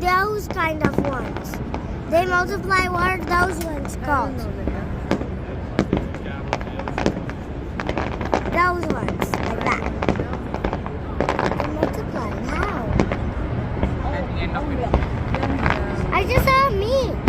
those kind of ones. They multiply. What are those ones called? Those ones, like that. They multiply. How? At the end of it. I just saw me.